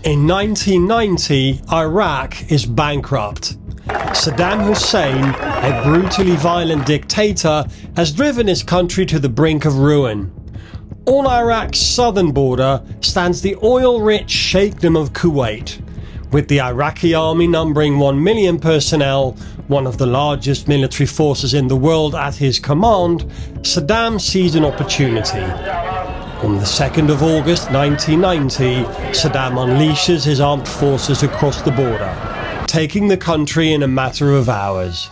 In 1990, Iraq is bankrupt. Saddam Hussein, a brutally violent dictator, has driven his country to the brink of ruin. On Iraq's southern border stands the oil-rich Sheikhdom of Kuwait. With the Iraqi army numbering 1 million personnel, one of the largest military forces in the world at his command, Saddam sees an opportunity. On the 2nd of August 1990, Saddam unleashes his armed forces across the border, taking the country in a matter of hours.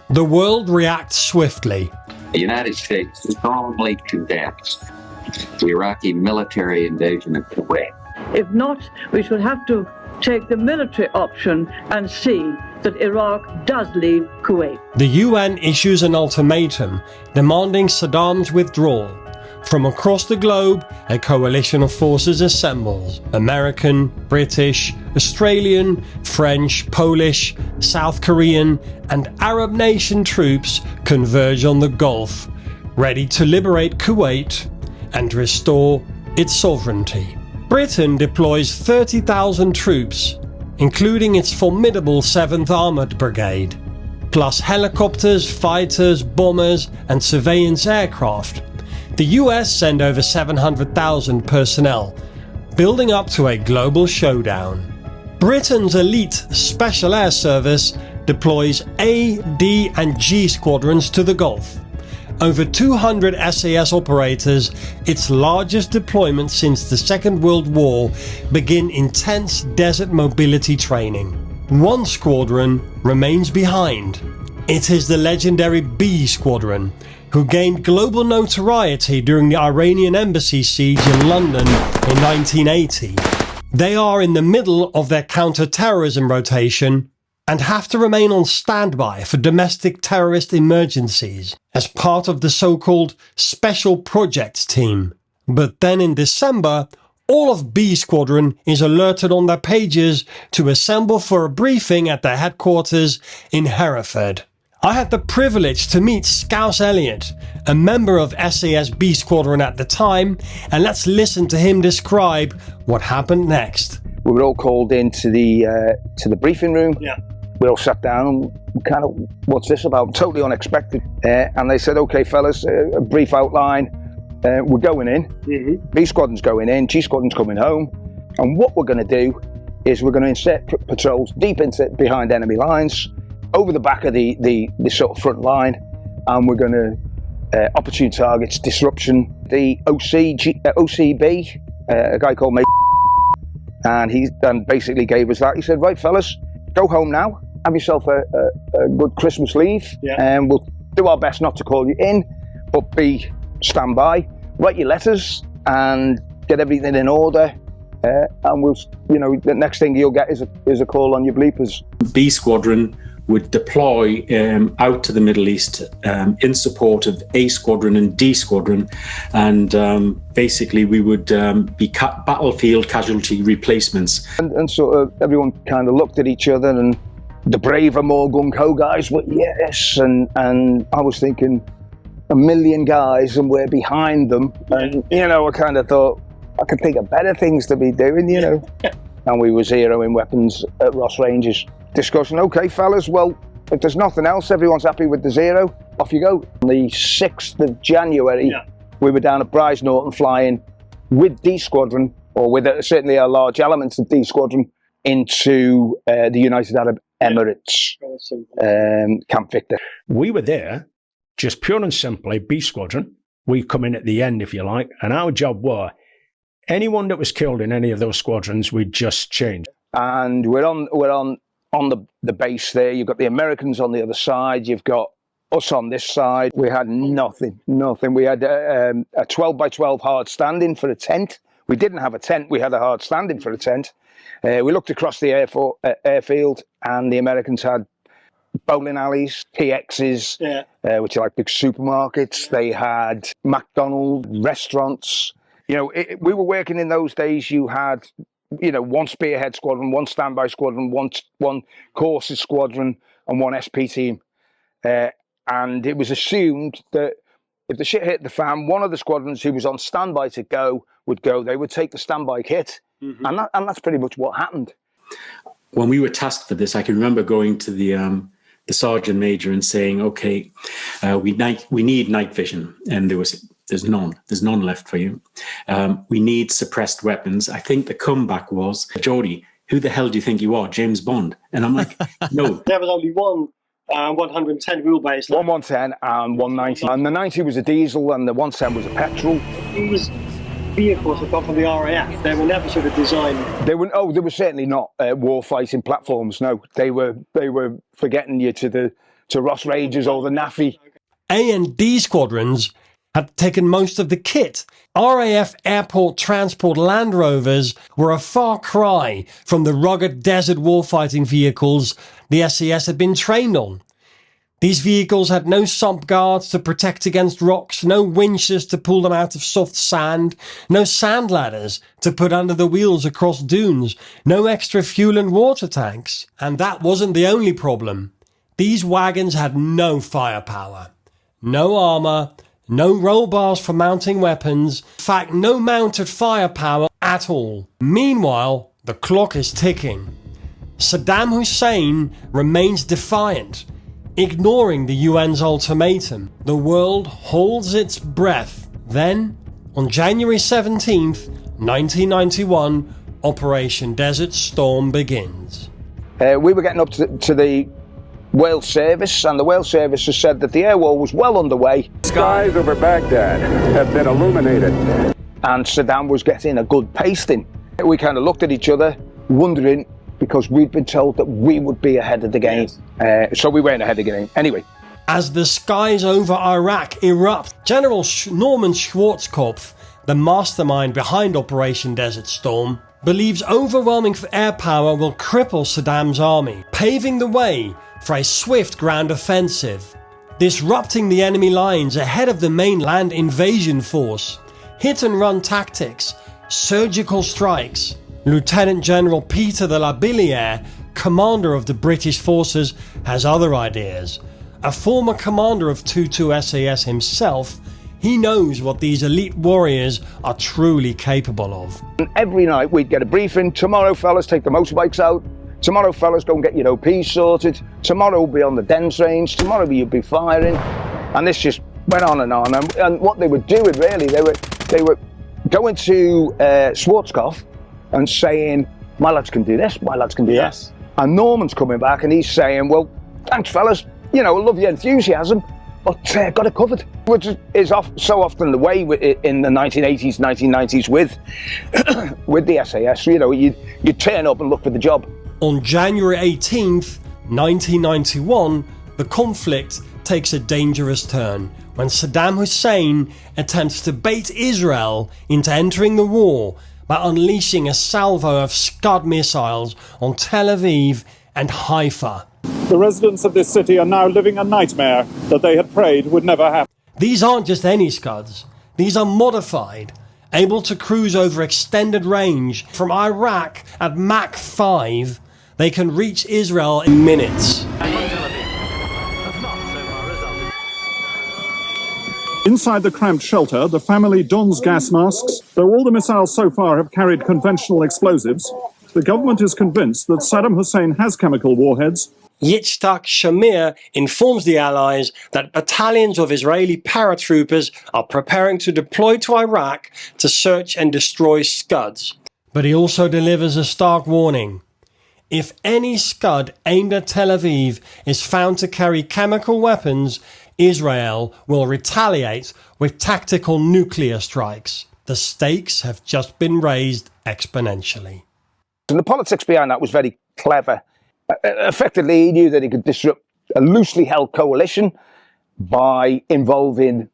The world reacts swiftly. The United States strongly condemns the Iraqi military invasion of Kuwait. If not, we shall have to take the military option and see that Iraq does leave Kuwait. The UN issues an ultimatum demanding Saddam's withdrawal. From across the globe, a coalition of forces assembles. American, British, Australian, French, Polish, South Korean, and Arab nation troops converge on the Gulf, ready to liberate Kuwait and restore its sovereignty. Britain deploys 30,000 troops, including its formidable 7th Armoured Brigade, plus helicopters, fighters, bombers, and surveillance aircraft. The US send over 700,000 personnel, building up to a global showdown. Britain's elite Special Air Service deploys A, D, and G squadrons to the Gulf. Over 200 SAS operators, its largest deployment since the Second World War, begin intense desert mobility training. One squadron remains behind. It is the legendary B Squadron, who gained global notoriety during the Iranian embassy siege in London in 1980. They are in the middle of their counter-terrorism rotation and have to remain on standby for domestic terrorist emergencies as part of the so-called Special Projects Team. But then in December, all of B Squadron is alerted on their pages to assemble for a briefing at their headquarters in Hereford. I had the privilege to meet Scouse Elliott, a member of SAS Bsqn at the time, and let's listen to him describe what happened next. We were all called into the briefing room. Yeah. We all sat down and kind of, what's this about? Totally unexpected. And they said, okay, fellas, a brief outline. We're going in. Mm-hmm. B Squadron's going in. G Squadron's coming home. And what we're going to do is we're going to insert patrols deep into behind enemy lines, over the back of the sort of front line, and we're going to opportune targets, disruption. The OCB, a guy called me, and he then basically gave us that. He said, right, fellas, go home now, have yourself a good Christmas leave, and we'll do our best not to call you in, but be standby, write your letters, and get everything in order. And we'll, the next thing you'll get is a call on your bleepers. B Squadron would deploy out to the Middle East in support of A Squadron and D Squadron, and basically we would be battlefield casualty replacements. And sort of everyone kind of looked at each other, and the braver, more gung-ho guys were yes, and I was thinking 1 million guys and we're behind them, and I kind of thought I could think of better things to be doing, and we were zeroing weapons at Ross Ranges. Discussion, okay fellas, well, if there's nothing else, everyone's happy with the zero, off you go. On the 6th of January, we were down at Bryce Norton flying with D Squadron, or with certainly a large element of D Squadron, into the United Arab Emirates, Camp Victor. We were there, just pure and simply, B Squadron. We come in at the end, if you like, and our job was, anyone that was killed in any of those squadrons, we'd just change. And we're on the base there. You've got the Americans on the other side. You've got us on this side. We had nothing. We had a 12 by 12 hard standing for a tent. We didn't have a tent. We had a hard standing for a tent. We looked across the airfield, and the Americans had bowling alleys, PXs, which are like big supermarkets. They had McDonald's, restaurants. We were working in those days. You had one spearhead squadron, one standby squadron, one courses squadron, and one SP team. And it was assumed that if the shit hit the fan, one of the squadrons who was on standby to go would go. They would take the standby kit And that's pretty much what happened. When we were tasked for this, I can remember going to the sergeant major and saying, "Okay, we need night vision," and there's none left for you. We need suppressed weapons. I think the comeback was, "Geordie, who the hell do you think you are, James Bond?" And I'm like, "No." There was only one 110 wheelbase. One 110 and 190, and the 90 was a diesel, and the 110 was a petrol. These vehicles have got from the RAF. They were never sort of designed. They were certainly not war fighting platforms. No, they were for getting you to Ross Rangers or the NAFI. A and D squadrons had taken most of the kit. RAF airport transport Land Rovers were a far cry from the rugged desert warfighting vehicles the SAS had been trained on. These vehicles had no sump guards to protect against rocks, no winches to pull them out of soft sand, no sand ladders to put under the wheels across dunes, no extra fuel and water tanks. And that wasn't the only problem. These wagons had no firepower, no armour, no roll bars for mounting weapons, in fact no mounted firepower at all. Meanwhile, the clock is ticking. Saddam Hussein remains defiant, ignoring the UN's ultimatum. The world holds its breath. Then, on January 17th, 1991, Operation Desert Storm begins. We were getting up to the Wales service, and the Wales service has said that the air war was well underway. Skies over Baghdad have been illuminated. And Saddam was getting a good pasting. We kind of looked at each other, wondering, because we'd been told that we would be ahead of the game. So we weren't ahead of the game. Anyway. As the skies over Iraq erupt, General Norman Schwarzkopf, the mastermind behind Operation Desert Storm, believes overwhelming air power will cripple Saddam's army, paving the way for a swift ground offensive, disrupting the enemy lines ahead of the main land invasion force. Hit-and-run tactics, surgical strikes. Lieutenant General Peter de la Billière, commander of the British forces, has other ideas. A former commander of 22 SAS himself, he knows what these elite warriors are truly capable of. And every night we'd get a briefing. Tomorrow, fellas, take the motorbikes out. Tomorrow, fellas, go and get your OPs sorted. Tomorrow we'll be on the Dens range. Tomorrow you'll be firing. And this just went on. And what they were doing, really, they were going to Schwarzkopf and saying, "My lads can do this, my lads can do that." And Norman's coming back and he's saying, "Well, thanks fellas, I love your enthusiasm, but got it covered." Which is so often the way in the 1980s, 1990s with the SAS, you turn up and look for the job. On January 18th, 1991, the conflict takes a dangerous turn when Saddam Hussein attempts to bait Israel into entering the war by unleashing a salvo of Scud missiles on Tel Aviv and Haifa. The residents of this city are now living a nightmare that they had prayed would never happen. These aren't just any Scuds. These are modified, able to cruise over extended range. From Iraq at Mach 5, they can reach Israel in minutes. Inside the cramped shelter, the family dons gas masks. Though all the missiles so far have carried conventional explosives, the government is convinced that Saddam Hussein has chemical warheads. Yitzhak Shamir informs the Allies that battalions of Israeli paratroopers are preparing to deploy to Iraq to search and destroy Scuds. But he also delivers a stark warning. If any Scud aimed at Tel Aviv is found to carry chemical weapons, Israel will retaliate with tactical nuclear strikes. The stakes have just been raised exponentially. And the politics behind that was very clever. Effectively, he knew that he could disrupt a loosely held coalition by involving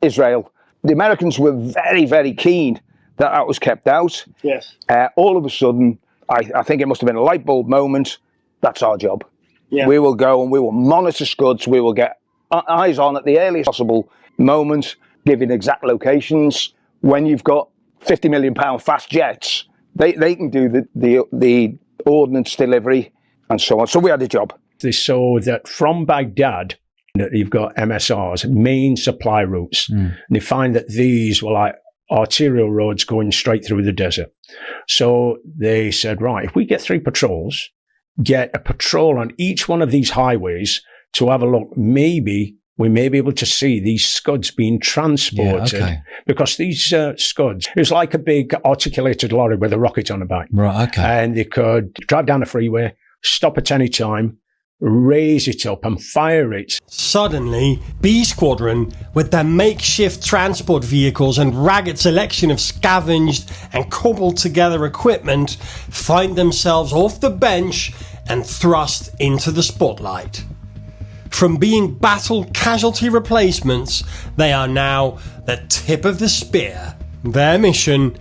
Israel. The Americans were very, very keen that that was kept out. Yes. All of a sudden, I think it must have been a light bulb moment. That's our job. Yeah. We will go and we will monitor Scuds. We will get eyes on at the earliest possible moment, giving exact locations. When you've got £50 million fast jets, they can do the ordnance delivery and so on. So we had a job. They saw that from Baghdad, that you've got MSRs, main supply routes. And they find that these were like arterial roads going straight through the desert. So they said, right, if we get 3 patrols, get a patrol on each one of these highways to have a look, maybe we may be able to see these Scuds being transported, because these Scuds, it was like a big articulated lorry with a rocket on the back. Right, okay. And they could drive down the freeway, stop at any time, raise it up and fire it. Suddenly, B Squadron, with their makeshift transport vehicles and ragged selection of scavenged and cobbled together equipment, find themselves off the bench and thrust into the spotlight. From being battle casualty replacements, they are now the tip of the spear. Their mission: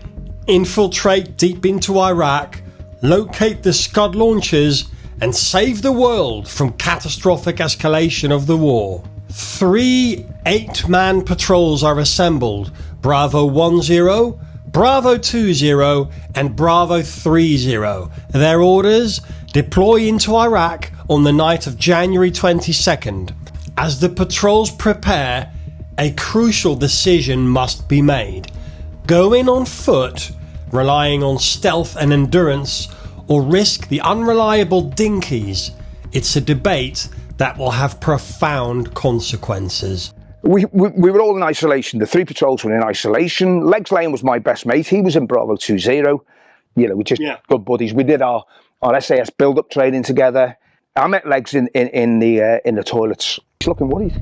infiltrate deep into Iraq, locate the Scud launchers, and save the world from catastrophic escalation of the war. 3 8-man patrols are assembled: Bravo 10, Bravo 20, and Bravo 30. Their orders: deploy into Iraq on the night of January 22nd. As the patrols prepare, a crucial decision must be made. Go in on foot, relying on stealth and endurance, or risk the unreliable dinkies. It's a debate that will have profound consequences. We were all in isolation. The 3 patrols were in isolation. Legs Lane was my best mate. He was in Bravo 20. You know, we just good buddies. We did our SAS build-up training together. I met Legs in the toilets. He's looking worried.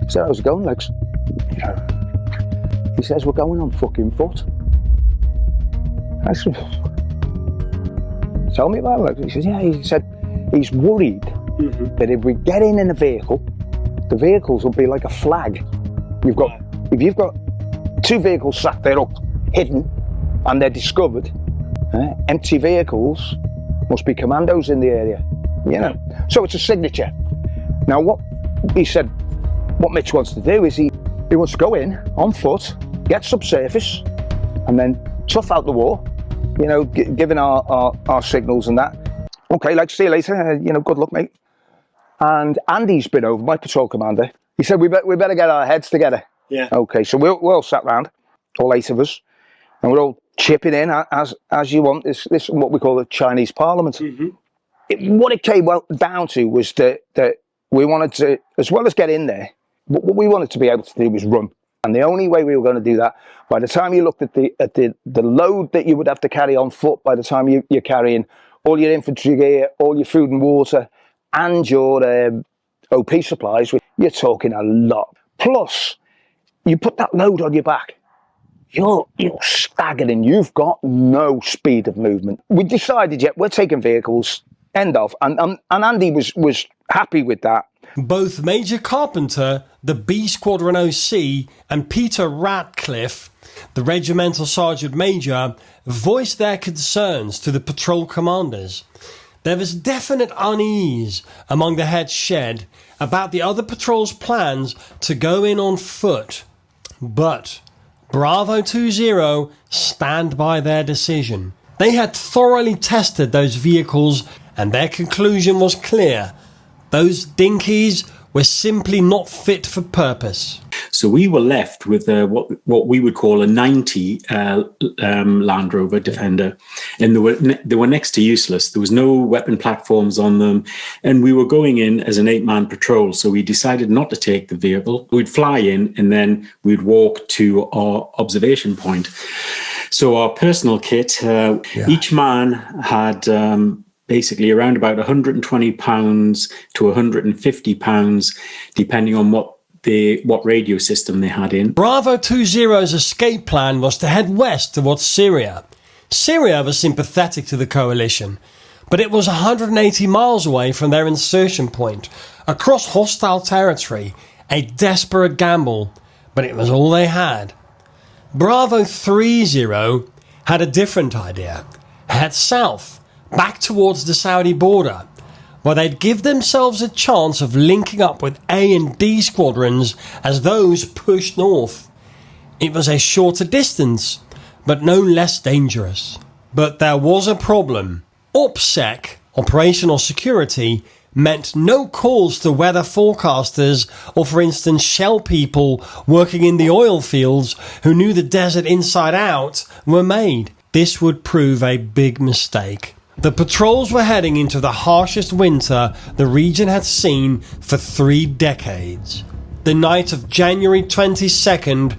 I said, how's it going, Legs? He says, we're going on fucking foot. I said, tell me about it. He says, yeah. He said he's worried that if we get in a vehicle, the vehicles will be like a flag. If you've got 2 vehicles sat there up, hidden, and they're discovered, empty vehicles must be commandos in the area, you know. So it's a signature. Now, what he said, what Mitch wants to do is he wants to go in on foot, get subsurface, and then tough out the war. You know, giving our signals and that. Okay, like, see you later. You know, good luck, mate. And Andy's been over, my patrol commander. He said, we better get our heads together. Yeah. Okay, so we're all sat round, all 8 of us, and we're all chipping in as you want. This is what we call the Chinese Parliament. What it came down to was that we wanted to, as well as get in there, what we wanted to be able to do was run. And the only way we were going to do that, by the time you looked at the load that you would have to carry on foot, by the time you're carrying all your infantry gear, all your food and water, and your OP supplies, you're talking a lot. Plus, you put that load on your back, you're staggered and you've got no speed of movement. We decided, we're taking vehicles, end of. And Andy was happy with that. Both Major Carpenter, the B Squadron OC, and Peter Ratcliffe, the Regimental Sergeant Major, voiced their concerns to the patrol commanders. There was definite unease among the head shed about the other patrol's plans to go in on foot. But Bravo 20 stand by their decision. They had thoroughly tested those vehicles and their conclusion was clear. Those dinkies were simply not fit for purpose. So we were left with what we would call a 90 Land Rover Defender, and they were next to useless. There was no weapon platforms on them, and we were going in as an 8-man patrol. So we decided not to take the vehicle. We'd fly in, and then we'd walk to our observation point. So our personal kit, each man had basically around about 120 pounds to 150 pounds, depending on what radio system they had in. Bravo 20's escape plan was to head west towards Syria. Syria was sympathetic to the coalition, but it was 180 miles away from their insertion point, across hostile territory, a desperate gamble, but it was all they had. Bravo 30 had a different idea. Head south, back towards the Saudi border, where they'd give themselves a chance of linking up with A and D squadrons as those pushed north. It was a shorter distance, but no less dangerous. But there was a problem. OPSEC, Operational Security, meant no calls to weather forecasters or, for instance, Shell people working in the oil fields who knew the desert inside out were made. This would prove a big mistake. The patrols were heading into the harshest winter the region had seen for 3 decades. The night of January 22nd,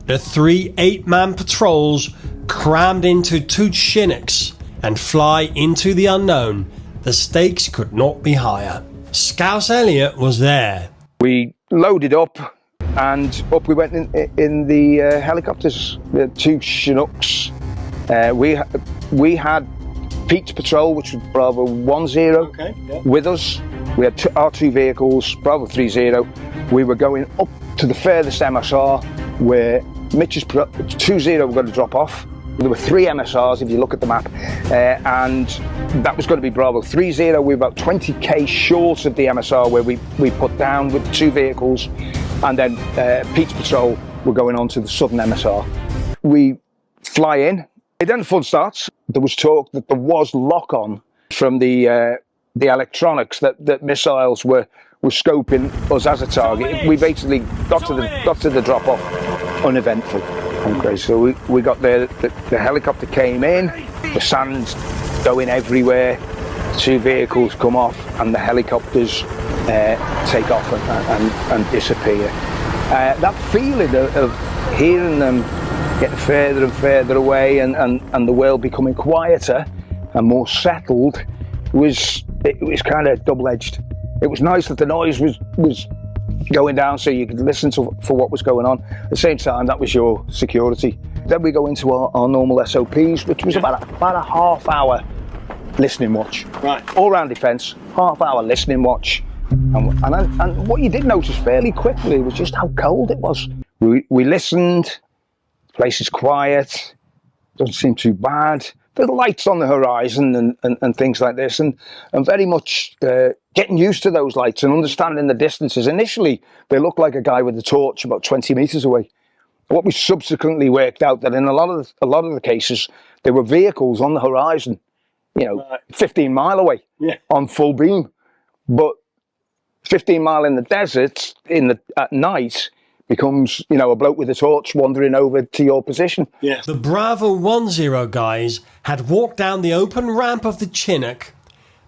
the 3 8-man patrols crammed into 2 Chinooks and fly into the unknown. The stakes could not be higher. Scouse Elliott was there. We loaded up and up we went in the helicopters. We had 2 Chinooks. We had Pete's patrol, which was Bravo 10, with us. We had our 2 vehicles, Bravo 30. We were going up to the furthest MSR where Mitch's 20 were going to drop off. There were 3 MSRs if you look at the map, and that was going to be Bravo 30. We were about 20k short of the MSR where we put down with the 2 vehicles, and then Pete's patrol were going on to the southern MSR. We fly in. Then the fun starts. There was talk that there was lock-on from the electronics that missiles were scoping us as a target. We basically got to the drop-off uneventful. Okay, so we got there. The helicopter came in. The sand's going everywhere. 2 vehicles come off, and the helicopters take off and disappear. That feeling of hearing them getting further and further away and the world becoming quieter and more settled was kind of double-edged. It was nice that the noise was going down so you could listen for what was going on. At the same time, that was your security. Then we go into our normal SOPs, which was about a half-hour listening watch. Right. All-round defence, half-hour listening watch. And what you did notice fairly quickly was just how cold it was. We listened. The place is quiet. Doesn't seem too bad. There's lights on the horizon and things like this, and very much getting used to those lights and understanding the distances. Initially, they looked like a guy with a torch about 20 metres away. What we subsequently worked out that in a lot of the cases, there were vehicles on the horizon, 15 mile away on full beam. But 15 mile in the desert at night becomes, a bloke with a torch wandering over to your position. Yeah. The Bravo 10 guys had walked down the open ramp of the Chinook.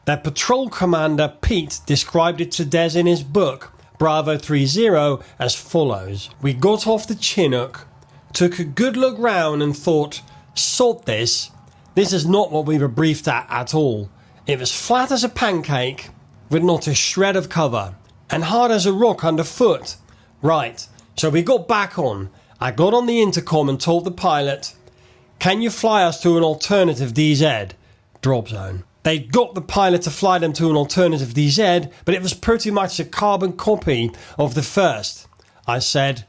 Their patrol commander, Pete, described it to Des in his book, Bravo 30, as follows. We got off the Chinook, took a good look round and thought, sod this. This is not what we were briefed at all. It was flat as a pancake, with not a shred of cover, and hard as a rock underfoot. Right. So we got back on. I got on the intercom and told the pilot, can you fly us to an alternative DZ? Drop zone. They got the pilot to fly them to an alternative DZ, but it was pretty much a carbon copy of the first. I said,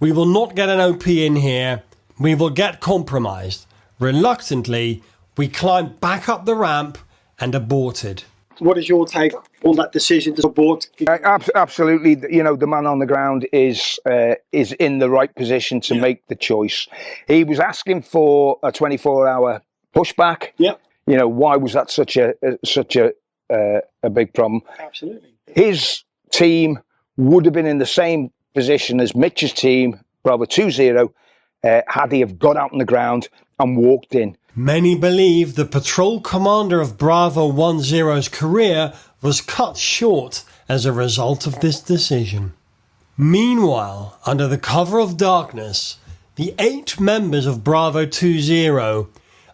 we will not get an OP in here. We will get compromised. Reluctantly, we climbed back up the ramp and aborted. What is your take on that decision to abort? Absolutely, the man on the ground is in the right position to make the choice. He was asking for a 24-hour pushback. Yeah. Why was that such a big problem? Absolutely. His team would have been in the same position as Mitch's team, Bravo 20, had he have got out on the ground and walked in. Many believe the patrol commander of Bravo 10's career was cut short as a result of this decision. Meanwhile, under the cover of darkness, the 8 members of Bravo 20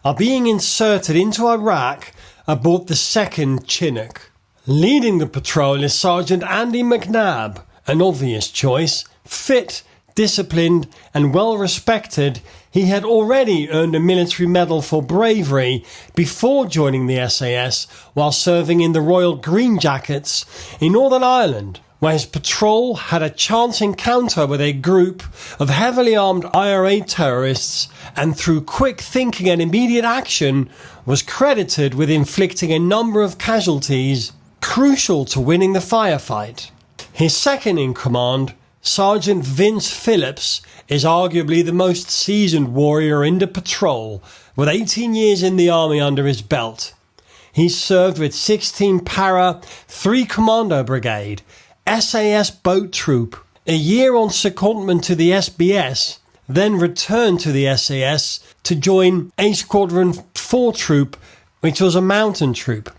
are being inserted into Iraq aboard the 2nd Chinook. Leading the patrol is Sergeant Andy McNab, an obvious choice, fit, disciplined and well respected. He had already earned a military medal for bravery before joining the SAS while serving in the Royal Green Jackets in Northern Ireland, where his patrol had a chance encounter with a group of heavily armed IRA terrorists, and through quick thinking and immediate action was credited with inflicting a number of casualties crucial to winning the firefight. His second in command, Sergeant Vince Phillips, is arguably the most seasoned warrior in the patrol, with 18 years in the army under his belt. He served with 16 Para, 3 Commando Brigade, SAS Boat Troop, a year on secondment to the SBS, then returned to the SAS to join A Squadron 4 Troop, which was a mountain troop.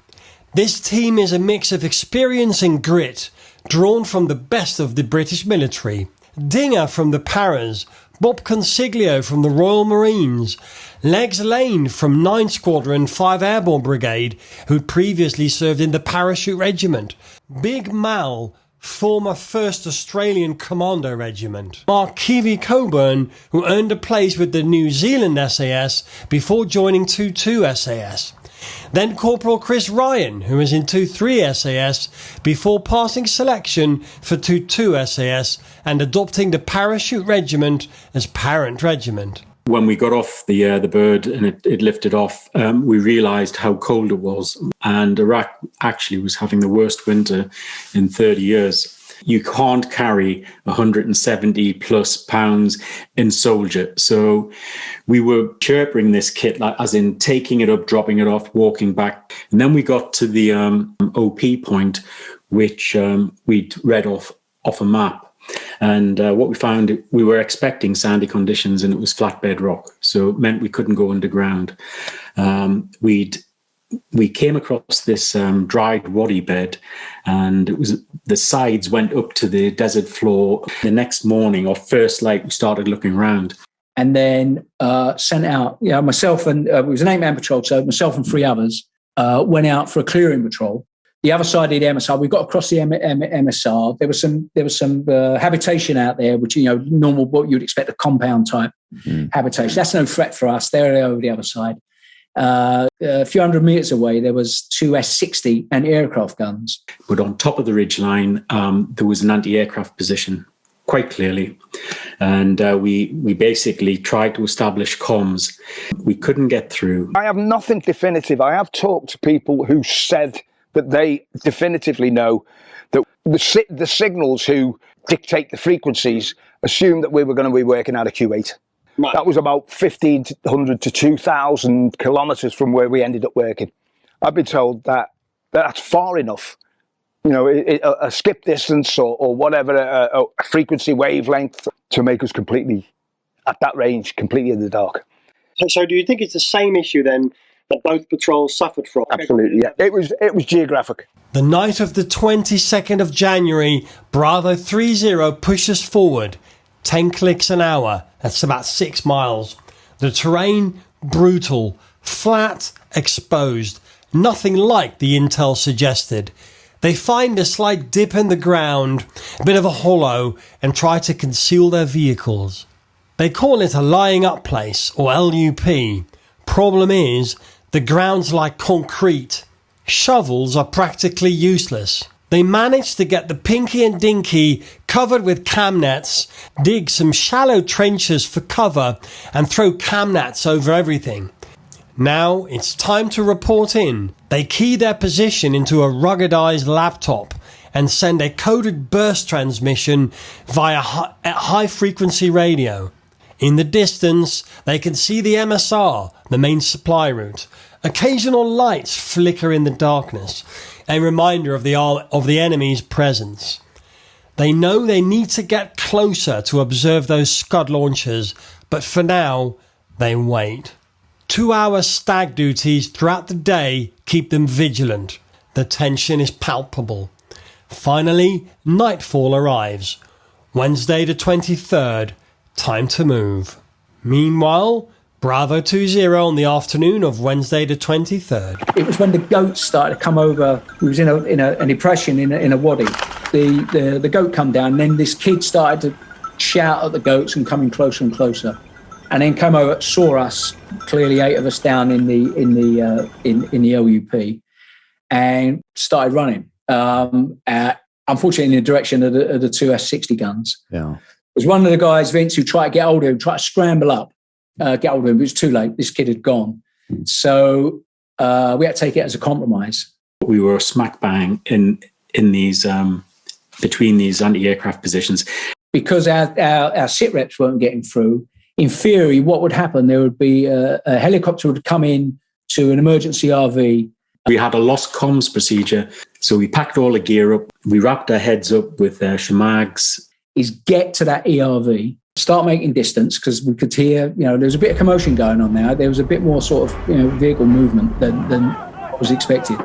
This team is a mix of experience and grit, drawn from the best of the British military. Dinger from the Paras, Bob Consiglio from the Royal Marines, Legs Lane from 9 Squadron 5 Airborne Brigade, who'd previously served in the Parachute Regiment, Big Mal, former 1st Australian Commando Regiment, Mark Kiwi Coburn, who earned a place with the New Zealand SAS before joining 2-2 SAS. Then Corporal Chris Ryan, who was in 2-3 SAS before passing selection for 2-2 SAS and adopting the Parachute Regiment as parent regiment. When we got off the bird and it lifted off, we realised how cold it was. And Iraq actually was having the worst winter in 30 years. You can't carry 170 plus pounds in soldier. So we were chirping this kit, like, as in taking it up, dropping it off, walking back. And then we got to the OP point, which we'd read off a map. And what we found, we were expecting sandy conditions and it was flat bedrock. So it meant we couldn't go underground. We came across this dried wadi bed, and it was the sides went up to the desert floor. The next morning, or first light, we started looking around. And then sent out, myself and it was an 8-man patrol, so myself and 3 others went out for a clearing patrol. The other side of the MSR, we got across the MSR. There was some habitation out there, which, normal, what you'd expect, a compound type habitation. That's no threat for us. They're over the other side. A few hundred meters away, there was 2 S-60 anti-aircraft guns. But on top of the ridgeline, there was an anti-aircraft position, quite clearly. And we basically tried to establish comms. We couldn't get through. I have nothing definitive. I have talked to people who said that they definitively know that the signals who dictate the frequencies assumed that we were going to be working out of Kuwait. Right. That was about 1,500 to 2,000 kilometres from where we ended up working. I've been told that that's far enough, a skip distance or whatever, a frequency wavelength to make us completely, at that range, completely in the dark. So do you think it's the same issue then that both patrols suffered from? Absolutely, yeah. It was geographic. The night of the 22nd of January, Bravo 30 pushes forward. 10 clicks an hour, that's about 6 miles. The terrain, brutal, flat, exposed, nothing like the intel suggested. They find a slight dip in the ground, a bit of a hollow, and try to conceal their vehicles. They call it a lying up place, or LUP. Problem is, the ground's like concrete. Shovels are practically useless. They managed to get the Pinky and Dinky covered with cam nets, dig some shallow trenches for cover, and throw cam nets over everything. Now it's time to report in. They key their position into a ruggedized laptop and send a coded burst transmission via high-frequency radio. In the distance, they can see the MSR, the main supply route. Occasional lights flicker in the darkness, a reminder of the enemy's presence. They know they need to get closer to observe those Scud launchers, but for now, they wait. 2-hour stag duties throughout the day keep them vigilant. The tension is palpable. Finally, nightfall arrives. Wednesday the 23rd, time to move. Meanwhile, Bravo 20 on the afternoon of Wednesday the 23rd. It was when the goats started to come over. We was in an depression in a wadi. The goat come down, and then this kid started to shout at the goats and coming closer and closer, and then came over, saw us, clearly 8 of us down in the LUP, and started running. Unfortunately, in the direction of the 2 S-60 guns. Yeah, it was one of the guys, Vince, who tried to get hold of him, tried to scramble up. Get hold of him, but it was too late. This kid had gone. So we had to take it as a compromise. We were smack bang in these, between these anti-aircraft positions. Because our sit reps weren't getting through, in theory, what would happen, there would be a helicopter would come in to an emergency RV, We had a lost comms procedure, so we packed all the gear up. We wrapped our heads up with shamags. Is get to that ERV, start making distance, because we could hear, there was a bit of commotion going on now. There was a bit more sort of, vehicle movement than was expected.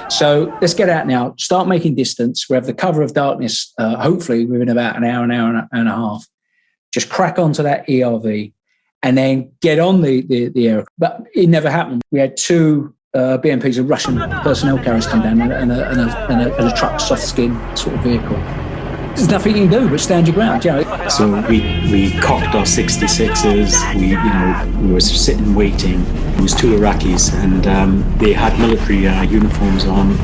So let's get out now, start making distance. We have the cover of darkness, hopefully within about an hour and a half. Just crack onto that ERV and then get on the air. But it never happened. We had two BMPs of Russian personnel carriers come down and a truck, soft skin sort of vehicle. There's nothing you can do but stand your ground. So we cocked our 66s. We were sitting waiting. It was two Iraqis, and they had military uniforms on.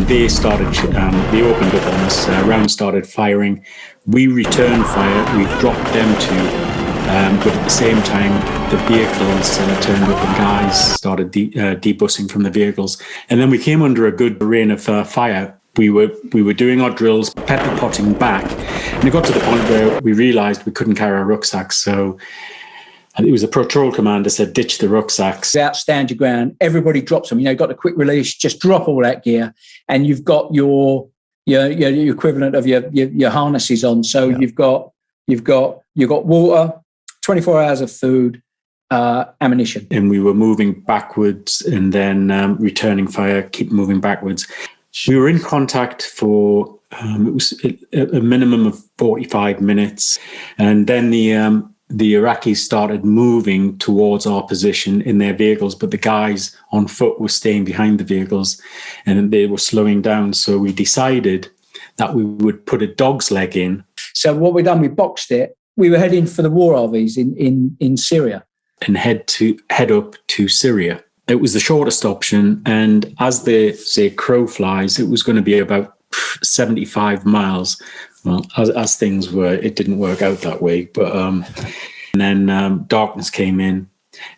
They they opened up on us. Rounds started firing. We returned fire. We dropped them too. But at the same time, the vehicles turned up and guys started debussing from the vehicles. And then we came under a good rain of fire. We were doing our drills, pepper potting back, and it got to the point where we realised we couldn't carry our rucksacks. So it was a patrol commander said, ditch the rucksacks. Out, stand your ground. Everybody drops them. Got the quick release. Just drop all that gear, and you've got your equivalent of your harnesses on. So you've got water, 24 hours of food, ammunition. And we were moving backwards and then returning fire, keep moving backwards. We were in contact for it was a minimum of 45 minutes, and then the Iraqis started moving towards our position in their vehicles, but the guys on foot were staying behind the vehicles, and they were slowing down. So we decided that we would put a dog's leg in. So what we done, we boxed it. We were heading for the war RVs in Syria, and head up to Syria. It was the shortest option, and as the crow flies, it was going to be about 75 miles. Well, as things were, it didn't work out that way. But and then darkness came in,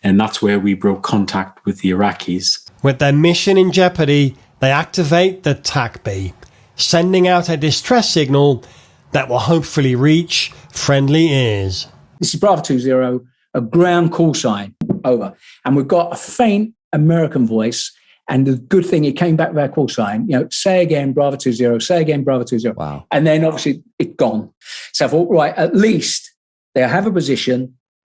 and that's where we broke contact with the Iraqis. With their mission in jeopardy, they activate the TACB, sending out a distress signal that will hopefully reach friendly ears. This is Bravo 20, a ground call sign, over. And we've got a faint American voice, and the good thing, it came back with our call sign, say again, Bravo 20, say again, Bravo 20. Wow. And then obviously it's gone. So I thought, right, at least they have a position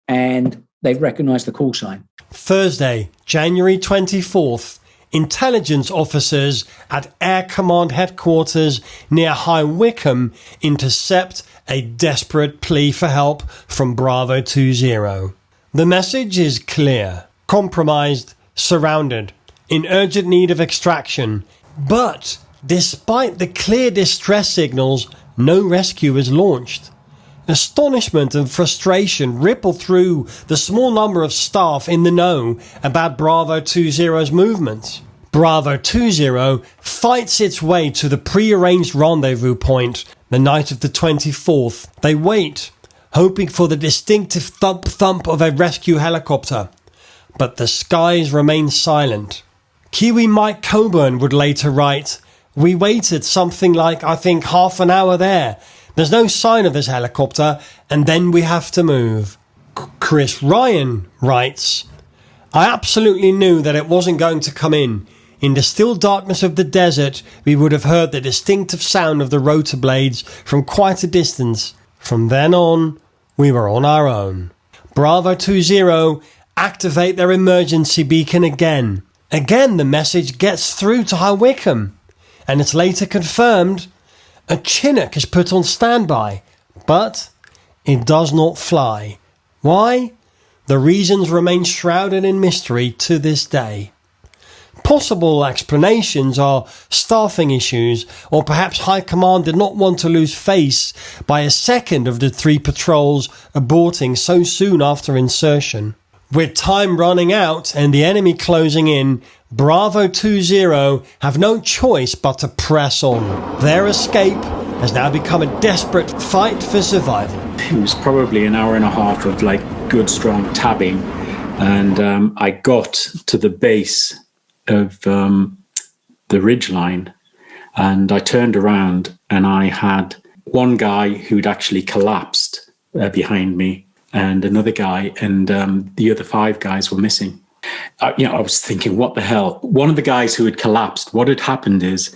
and they've recognised the call sign. Thursday, January 24th, intelligence officers at Air Command Headquarters near High Wycombe intercept a desperate plea for help from Bravo 20. The message is clear: compromised, surrounded, in urgent need of extraction. But despite the clear distress signals, no rescue is launched. Astonishment and frustration ripple through the small number of staff in the know about Bravo 20's movements. Bravo 20 fights its way to the pre-arranged rendezvous point the night of the 24th. They wait, hoping for the distinctive thump-thump of a rescue helicopter. But the skies remain silent. Kiwi Mike Coburn would later write, "We waited something like, I think, half an hour there. There's no sign of this helicopter, and then we have to move." Chris Ryan writes, "I absolutely knew that it wasn't going to come in. In the still darkness of the desert, we would have heard the distinctive sound of the rotor blades from quite a distance. From then on, we were on our own." Bravo 20 activate their emergency beacon again. Again, the message gets through to High Wycombe, and it's later confirmed a Chinook is put on standby, but it does not fly. Why? The reasons remain shrouded in mystery to this day. Possible explanations are staffing issues, or perhaps High Command did not want to lose face by a second of the 3 patrols aborting so soon after insertion. With time running out and the enemy closing in, Bravo 20 have no choice but to press on. Their escape has now become a desperate fight for survival. It was probably an hour and a half of good strong tabbing, and I got to the base of the ridgeline, and I turned around and I had one guy who'd actually collapsed behind me, and another guy, and the other 5 guys were missing. I was thinking, what the hell? One of the guys who had collapsed, what had happened is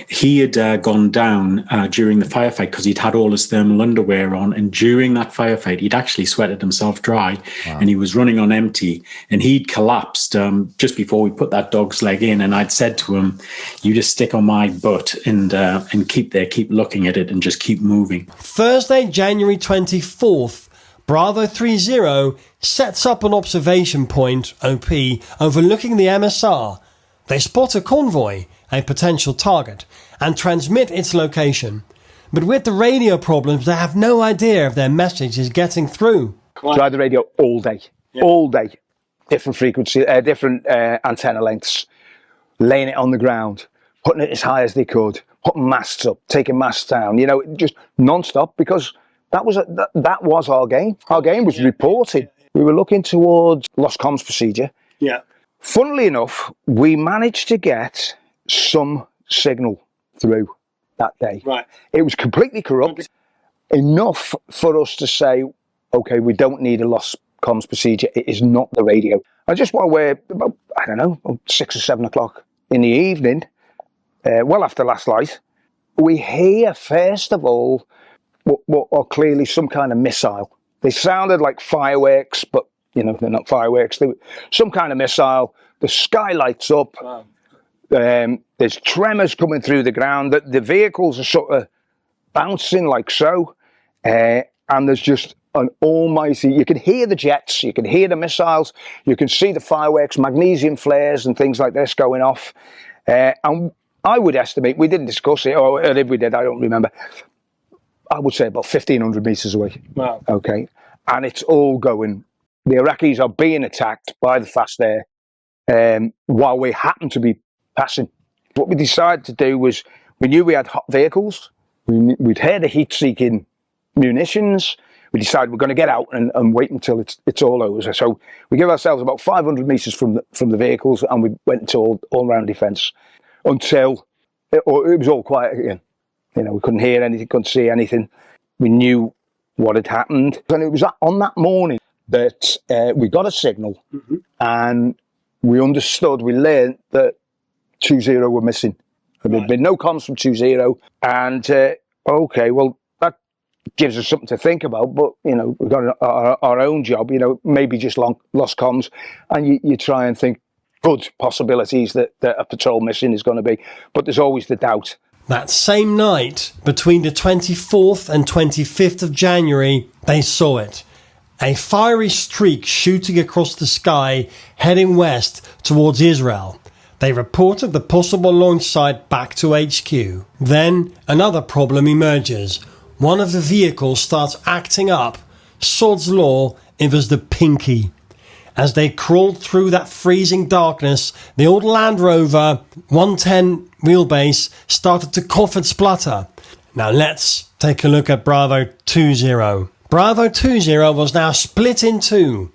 he had gone down during the firefight because he'd had all his thermal underwear on. And during that firefight, he'd actually sweated himself dry. Wow. And he was running on empty. And he'd collapsed just before we put that dog's leg in. And I'd said to him, you just stick on my butt and keep there, keep looking at it and just keep moving. Thursday, January 24th, Bravo 30 sets up an observation point, OP, overlooking the MSR. They spot a convoy, a potential target, and transmit its location. But with the radio problems, they have no idea if their message is getting through. Tried the radio all day, all day. Different frequency, different antenna lengths, laying it on the ground, putting it as high as they could, putting masts up, taking masts down, just non-stop, because that was our game. Our game was reporting. We were looking towards lost comms procedure. Yeah. Funnily enough, we managed to get some signal through that day. Right. It was completely corrupt, enough for us to say, okay, we don't need a lost comms procedure. It is not the radio. And just while we're about, 6 or 7 o'clock in the evening, well after last light, we hear first of all what are clearly some kind of missile. They sounded like fireworks, but they're not fireworks. They were some kind of missile. The sky lights up. Wow. There's tremors coming through the ground. The vehicles are sort of bouncing like so, and there's just an almighty. You can hear the jets, you can hear the missiles, you can see the fireworks, magnesium flares, and things like this going off. And I would estimate, we didn't discuss it, or if we did, I don't remember. I would say about 1,500 meters away. Wow. Okay. And it's all going. The Iraqis are being attacked by the fast air while we happen to be passing. What we decided to do was, we knew we had hot vehicles. We'd heard the heat-seeking munitions. We decided we're going to get out and wait until it's all over. So we give ourselves about 500 meters from the vehicles, and we went into all-round defence until it was all quiet again. We couldn't hear anything, couldn't see anything. We knew what had happened. And it was on that morning that we got a signal, and we understood, we learned that 20 were missing. There'd been no comms from 20. And, okay, well, that gives us something to think about. But, we've got our own job, maybe just lost comms. And you try and think good possibilities that a patrol missing is going to be. But there's always the doubt. That same night, between the 24th and 25th of January, they saw it. A fiery streak shooting across the sky, heading west towards Israel. They reported the possible launch site back to HQ. Then, another problem emerges. One of the vehicles starts acting up. Sod's law, it was the Pinky. As they crawled through that freezing darkness, the old Land Rover 110 wheelbase started to cough and splutter. Now let's take a look at Bravo 20. Bravo 20 was now split in two.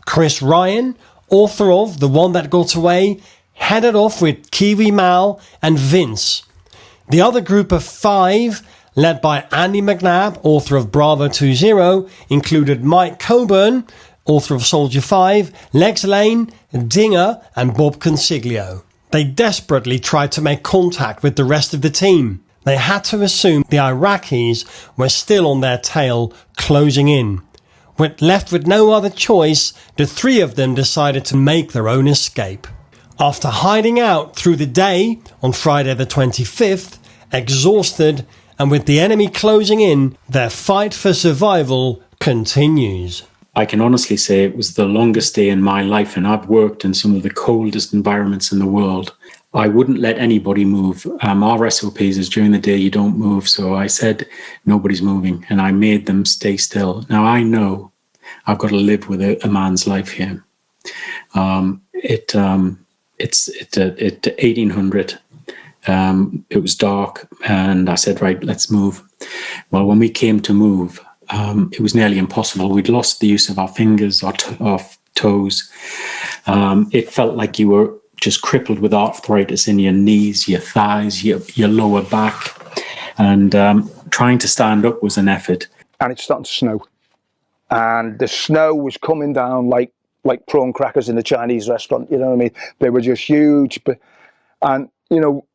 Chris Ryan, author of The One That Got Away, headed off with Kiwi Mal and Vince. The other group of 5, led by Andy McNab, author of Bravo 20, included Mike Coburn, author of Soldier 5, Legs Lane, Dinger and Bob Consiglio. They desperately tried to make contact with the rest of the team. They had to assume the Iraqis were still on their tail, closing in. Left with no other choice, the 3 of them decided to make their own escape. After hiding out through the day on Friday the 25th, exhausted and with the enemy closing in, their fight for survival continues. I can honestly say it was the longest day in my life, and I've worked in some of the coldest environments in the world. I wouldn't let anybody move. Our SOPs is during the day you don't move, so I said nobody's moving, and I made them stay still. Now I know I've got to live with a man's life here. It's at 1800. It was dark, and I said, right, let's move. Well, when we came to move, it was nearly impossible. We'd lost the use of our fingers, our toes. It felt like you were just crippled with arthritis in your knees, your thighs, your lower back. And trying to stand up was an effort. And it's starting to snow. And the snow was coming down like like prawn crackers in the Chinese restaurant. You know what I mean? They were just huge. And, you know,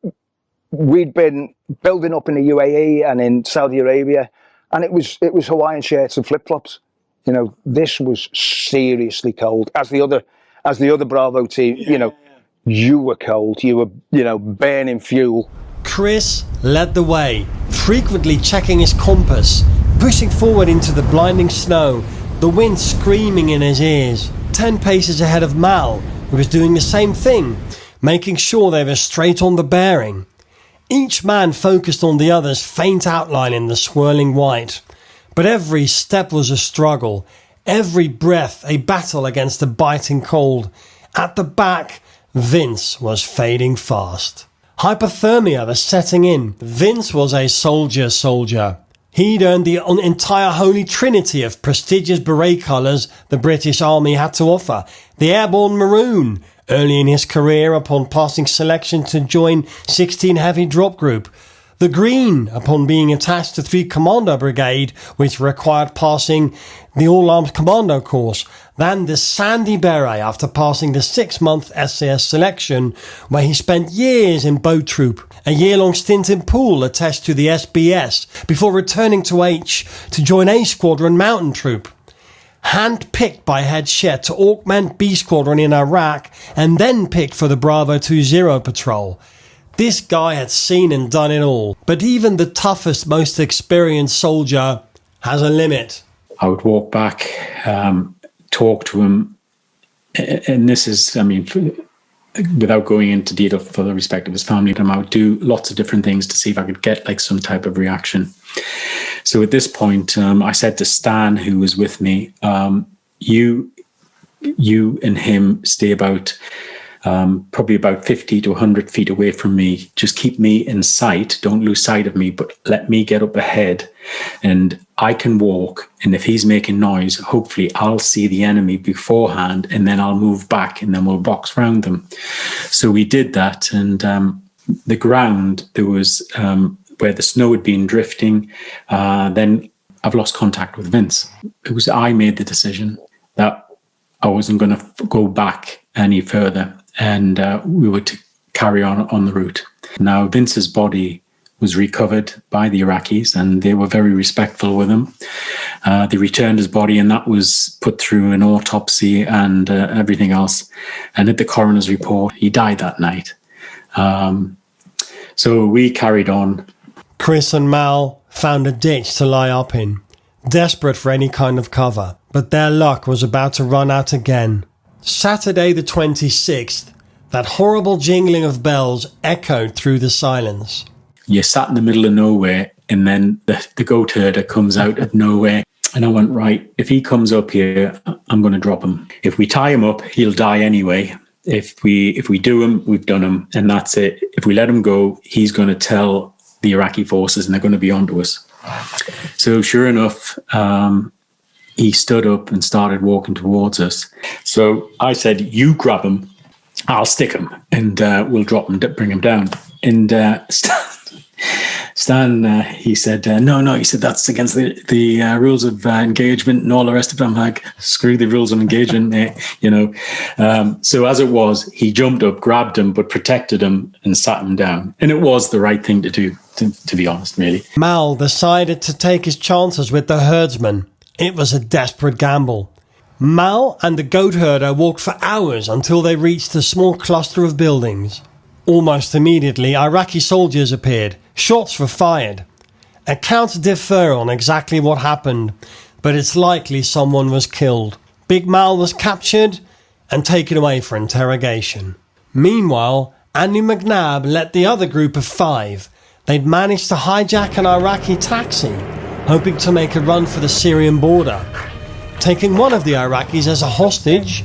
we'd been building up in the UAE and in Saudi Arabia, and it was Hawaiian shirts and flip-flops. You know, this was seriously cold. As the other Bravo team, you know, you were cold. You were, you know, burning fuel. Chris led the way, frequently checking his compass, pushing forward into the blinding snow, the wind screaming in his ears. 10 paces ahead of Mal, who was doing the same thing, making sure they were straight on the bearing. Each man focused on the other's faint outline in the swirling white. But every step was a struggle, every breath a battle against the biting cold. At the back, Vince was fading fast. Hypothermia was setting in. Vince was a soldier. He'd earned the entire holy trinity of prestigious beret colours the British Army had to offer. The Airborne Maroon, early in his career upon passing selection to join 16 Heavy Drop Group. The Green, upon being attached to 3 Commando Brigade, which required passing the All-Arms Commando course. Then the Sandy Beret after passing the 6-month SAS selection, where he spent years in Boat Troop, a year-long stint in Poole attached to the SBS, before returning to H to join A Squadron Mountain Troop. Hand-picked by Head Shed to augment B Squadron in Iraq, and then picked for the Bravo 20 Patrol. This guy had seen and done it all, but even the toughest, most experienced soldier has a limit. I would walk back, talk to him, and this is, I mean, without going into detail for the respect of his family, I would do lots of different things to see if I could get like some type of reaction. So at this point, I said to Stan, who was with me, you and him stay about probably about 50 to 100 feet away from me. Just keep me in sight. Don't lose sight of me, but let me get up ahead and I can walk. And if he's making noise, hopefully I'll see the enemy beforehand and then I'll move back and then we'll box round them. So we did that. And the ground, there was where the snow had been drifting. Then I've lost contact with Vince. I made the decision that I wasn't going to go back any further. And we were to carry on the route. Now, Vince's body was recovered by the Iraqis, and they were very respectful with him. They returned his body, and that was put through an autopsy and everything else. And at the coroner's report, he died that night. So we carried on. Chris and Mal found a ditch to lie up in, desperate for any kind of cover. But their luck was about to run out again. Saturday the 26th, that horrible jingling of bells echoed through the silence. You sat in the middle of nowhere, and then the goat herder comes out of nowhere. And I went, right, if he comes up here, I'm going to drop him. If we tie him up, he'll die anyway. If we do him, we've done him, and that's it. If we let him go, he's going to tell the Iraqi forces, and they're going to be onto us. So sure enough, he stood up and started walking towards us. So I said, you grab him, I'll stick him, and we'll drop him, bring him down. And Stan, he said, no, he said, that's against the rules of engagement and all the rest of them. Like, screw the rules of engagement, So as it was, he jumped up, grabbed him, but protected him and sat him down. And it was the right thing to do, to be honest, really. Mal decided to take his chances with the herdsman. It was a desperate gamble. Mal and the goat herder walked for hours until they reached a small cluster of buildings. Almost immediately, Iraqi soldiers appeared. Shots were fired. Accounts differ on exactly what happened, but it's likely someone was killed. Big Mal was captured and taken away for interrogation. Meanwhile, Andy McNab led the other group of 5. They'd managed to hijack an Iraqi taxi, hoping to make a run for the Syrian border. Taking one of the Iraqis as a hostage,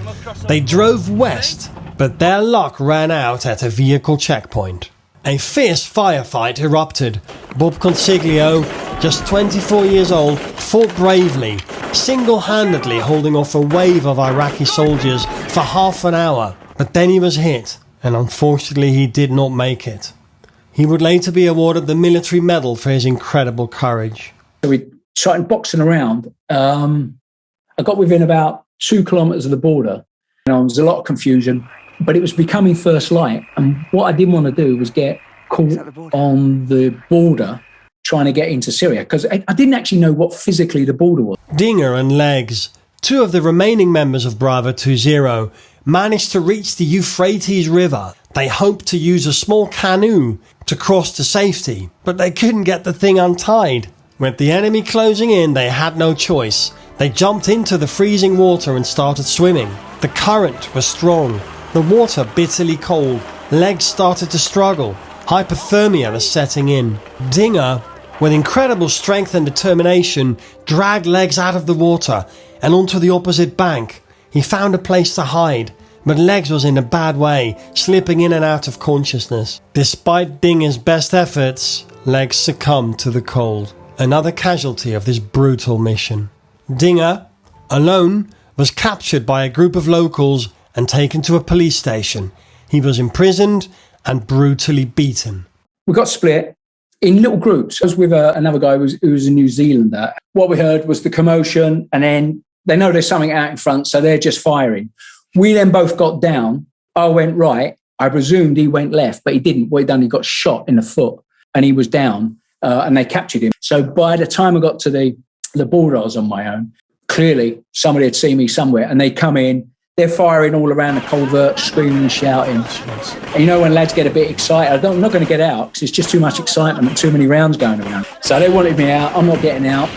they drove west, but their luck ran out at a vehicle checkpoint. A fierce firefight erupted. Bob Consiglio, just 24 years old, fought bravely, single-handedly holding off a wave of Iraqi soldiers for half an hour. But then he was hit, and unfortunately he did not make it. He would later be awarded the military medal for his incredible courage. We started boxing around. I got within about 2 kilometres of the border, There was a lot of confusion, but it was becoming first light. And what I didn't want to do was get caught on the border trying to get into Syria, because I didn't actually know what physically the border was. Dinger and Legs, two of the remaining members of Bravo 20, managed to reach the Euphrates River. They hoped to use a small canoe to cross to safety, but they couldn't get the thing untied. With the enemy closing in, they had no choice. They jumped into the freezing water and started swimming. The current was strong, the water bitterly cold. Legs started to struggle. Hypothermia was setting in. Dinger, with incredible strength and determination, dragged Legs out of the water and onto the opposite bank. He found a place to hide, but Legs was in a bad way, slipping in and out of consciousness. Despite Dinger's best efforts, Legs succumbed to the cold. Another casualty of this brutal mission. Dinger, alone, was captured by a group of locals and taken to a police station. He was imprisoned and brutally beaten. We got split in little groups. I was with another guy who was a New Zealander. What we heard was the commotion, and then they know there's something out in front, so they're just firing. We then both got down. I went right. I presumed he went left, but he didn't. What he done, he got shot in the foot, and he was down, and they captured him. So by the time I got to the border, I was on my own. Clearly, somebody had seen me somewhere, and they come in. They're firing all around the covert, screaming and shouting. And you know when lads get a bit excited, I'm not going to get out because it's just too much excitement and too many rounds going around. So they wanted me out. I'm not getting out.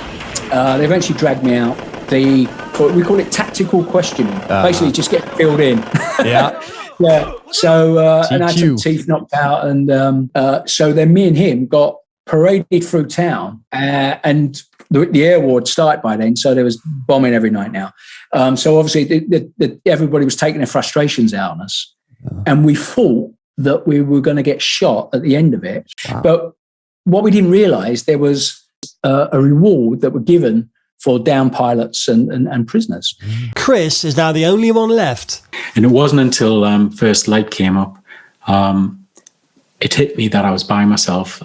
They eventually dragged me out. We call it tactical questioning. Basically, just get filled in. Yeah. Yeah. So and I took teeth knocked out, and so then me and him got paraded through town, and the air war had started by then, so there was bombing every night now. So obviously everybody was taking their frustrations out on us, and we thought that we were going to get shot at the end of it. Wow. But what we didn't realise, there was a reward that were given for down pilots and prisoners. Chris is now the only one left. And it wasn't until first light came up, it hit me that I was by myself.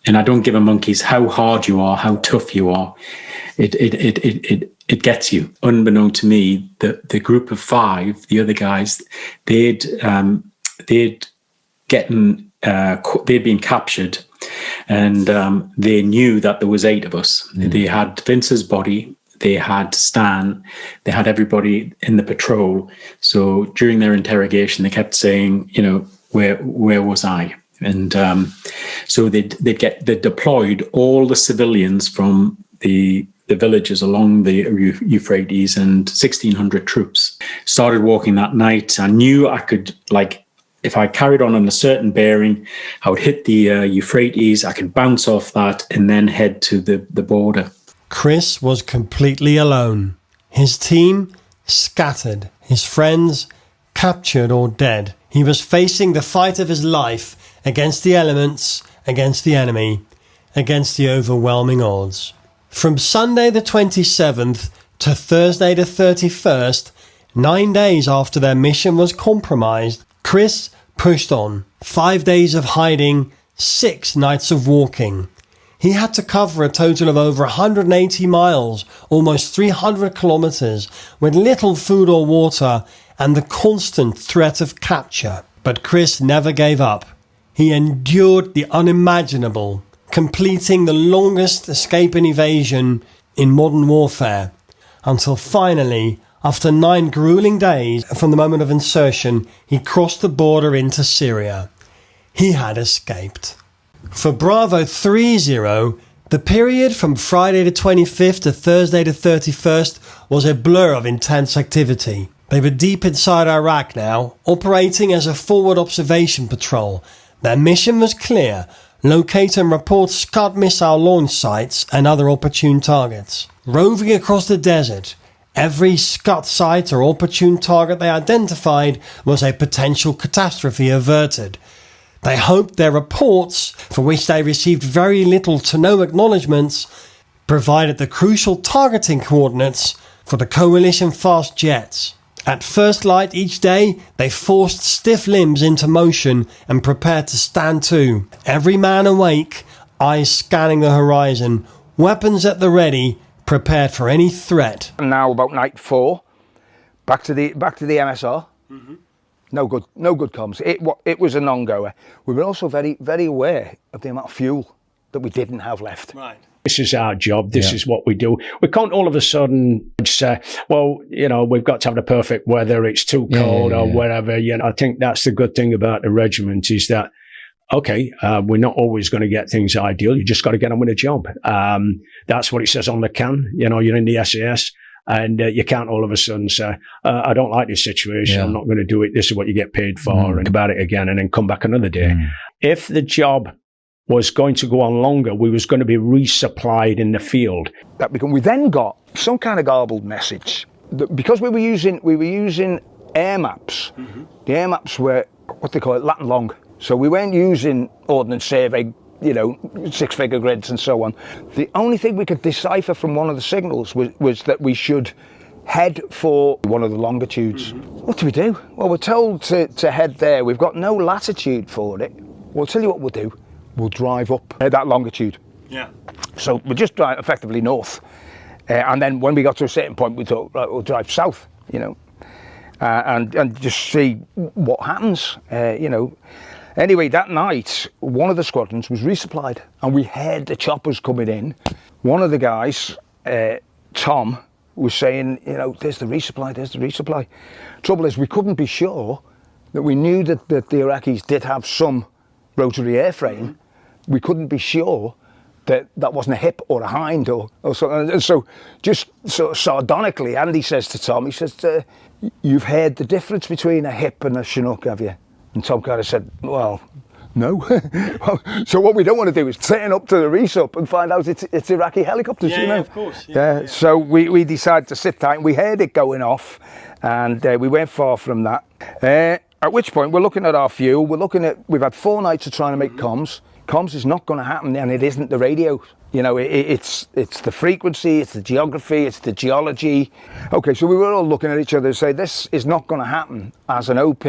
And I don't give a monkey's how hard you are, how tough you are. It gets you. Unbeknown to me, the group of 5, the other guys, they'd been captured, and they knew that there was 8 of us. They had Vince's body, they had Stan, they had everybody in the patrol. So during their interrogation, they kept saying, you know, where was I? And so they deployed all the civilians from the villages along the Euphrates, and 1,600 troops. Started walking that night. I knew I could, if I carried on a certain bearing, I would hit the Euphrates, I could bounce off that and then head to the border. Chris was completely alone. His team scattered. His friends captured or dead. He was facing the fight of his life against the elements, against the enemy, against the overwhelming odds. From Sunday the 27th to Thursday the 31st, 9 days after their mission was compromised, Chris pushed on. 5 days of hiding, 6 nights of walking. He had to cover a total of over 180 miles, almost 300 kilometers, with little food or water and the constant threat of capture. But Chris never gave up. He endured the unimaginable, completing the longest escape and evasion in modern warfare, until finally, after 9 grueling days from the moment of insertion, he crossed the border into Syria. He had escaped. For Bravo 30, the period from Friday the 25th to Thursday the 31st was a blur of intense activity. They were deep inside Iraq now, operating as a forward observation patrol. Their mission was clear: locate and report Scud missile launch sites and other opportune targets. Roving across the desert, every Scud site or opportune target they identified was a potential catastrophe averted. They hoped their reports, for which they received very little to no acknowledgements, provided the crucial targeting coordinates for the coalition fast jets. At first light each day, they forced stiff limbs into motion and prepared to stand to. Every man awake, eyes scanning the horizon, weapons at the ready, prepared for any threat. Now about night 4, back to the MSR. No good comms. It was a non-goer. We were also very, very aware of the amount of fuel that we didn't have left. Right. This is our job. This is what we do. We can't all of a sudden say, well, we've got to have the perfect weather. It's too cold or whatever. I think that's the good thing about the regiment is that, okay, we're not always going to get things ideal. You just got to get on with the job. That's what it says on the can. You're in the SAS. And you can't all of a sudden say, I don't like this situation. I'm not going to do it. This is what you get paid for. And about it again and then come back another day. If the job was going to go on longer, we was going to be resupplied in the field. We then got some kind of garbled message. Because we were using air maps. The air maps were, what they call it, lat and long. So we weren't using Ordnance Survey, 6-figure grids and so on. The only thing we could decipher from one of the signals was that we should head for one of the longitudes. What do we do? Well, we're told to head there. We've got no latitude for it. Well, I'll tell you what we'll do. We'll drive up that longitude. Yeah. So we'll just drive effectively north. And then when we got to a certain point, we thought, right, we'll drive south, and just see what happens, Anyway, that night, one of the squadrons was resupplied, and we heard the choppers coming in. One of the guys, Tom, was saying, there's the resupply. Trouble is, we couldn't be sure that we knew that the Iraqis did have some rotary airframe. We couldn't be sure that wasn't a hip or a hind or something. And so, just sort of sardonically, Andy says to Tom, he says, you've heard the difference between a hip and a Chinook, have you? And Tom kind of said, well, no. So what we don't want to do is turn up to the resup and find out it's Iraqi helicopters, Yeah, of course. So we decided to sit tight. We heard it going off, and we weren't far from that. At which point, we're looking at our fuel. We've had 4 nights of trying to make comms. Comms is not going to happen, and it isn't the radio. It's the frequency, it's the geography, it's the geology. Okay, so we were all looking at each other and say, this is not going to happen as an OP.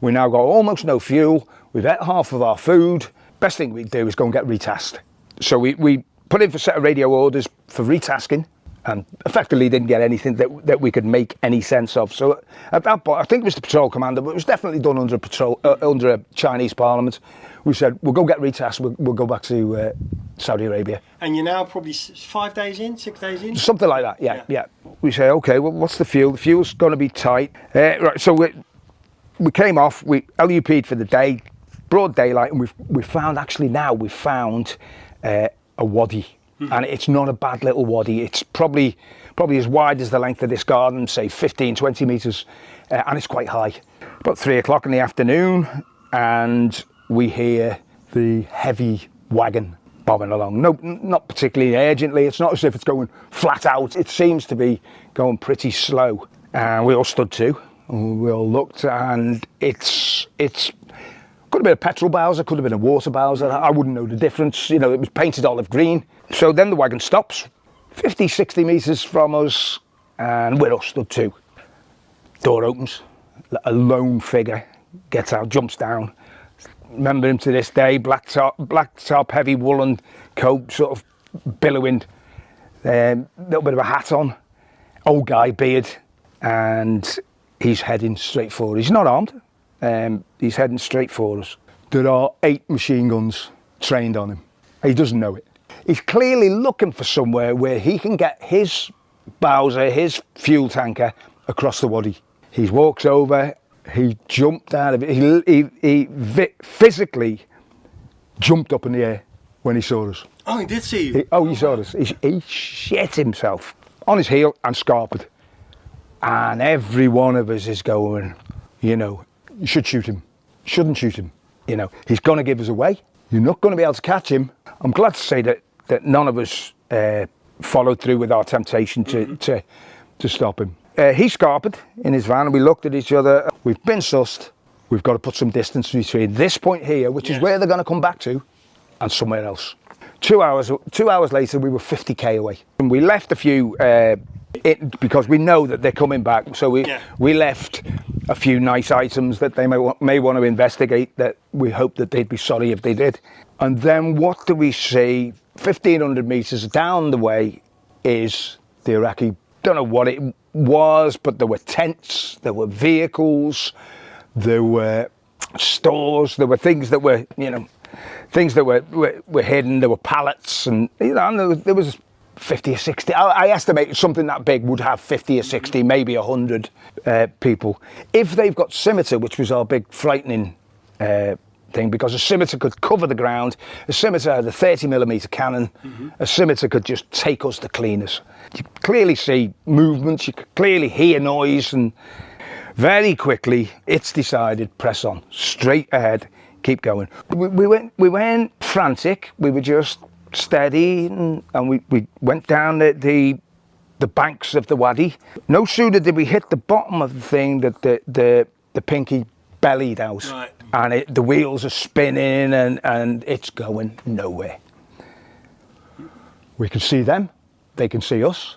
We now got almost no fuel. We've ate half of our food. Best thing we do is go and get retasked. So we put in for a set of radio orders for retasking, and effectively didn't get anything that we could make any sense of. So at that point, I think it was the patrol commander, but it was definitely done under a Chinese parliament. We said, we'll go get retasked, we'll go back to Saudi Arabia. And you're now probably 5 days in, 6 days in? Something like that, yeah. We say, okay, well, what's the fuel? The fuel's going to be tight. Right, so we came off, we LUP'd for the day, broad daylight, and we've found a wadi. And it's not a bad little wadi. It's probably as wide as the length of this garden, say 15, 20 metres, and it's quite high. About 3 o'clock in the afternoon, and we hear the heavy wagon bobbing along. No, not particularly urgently. It's not as if it's going flat out. It seems to be going pretty slow. And we all stood to. We all looked, and it's could have been a petrol Bowser, could have been a water Bowser. I wouldn't know the difference. It was painted olive green. So then the wagon stops, 50, 60 metres from us, and we're all stood to. Door opens, a lone figure gets out, jumps down. Remember him to this day, black top, heavy woolen coat, sort of billowing, little bit of a hat on, old guy, beard, and he's heading straight for us. He's not armed, he's heading straight for us. There are 8 machine guns trained on him. He doesn't know it. He's clearly looking for somewhere where he can get his Bowser, his fuel tanker, across the wadi. He walks over, he jumped out of it. He physically jumped up in the air when he saw us. Oh, he did see you? He saw us. He shit himself on his heel and scarpered. And every one of us is going, you should shoot him. Shouldn't shoot him. He's going to give us away. You're not going to be able to catch him. I'm glad to say that none of us followed through with our temptation to stop him. He scarpered in his van, and we looked at each other. We've been sussed. We've got to put some distance between this point here, which is where they're going to come back to, and somewhere else. 2 hours later, we were 50k away. And we left a few because we know that they're coming back. So we left a few nice items that they may want to investigate, that we hope that they'd be sorry if they did. And then what do we see? 1,500 metres down the way is the Iraqi, don't know what was, but there were tents, there were vehicles, there were stores, there were things that were, things that were hidden, there were pallets, and, and there was 50 or 60. I estimate something that big would have 50 or 60, maybe 100 people. If they've got scimitar, which was our big frightening thing, because a scimitar could cover the ground. A scimitar had a 30mm cannon. A scimitar could just take us to cleaners. You could clearly see movements, you could clearly hear noise, and very quickly it's decided, press on, straight ahead, keep going. We weren't frantic, we were just steady, and we went down the banks of the wadi. No sooner did we hit the bottom of the thing that the pinky bellied out. Right. And the wheels are spinning and it's going nowhere. We can see them, they can see us.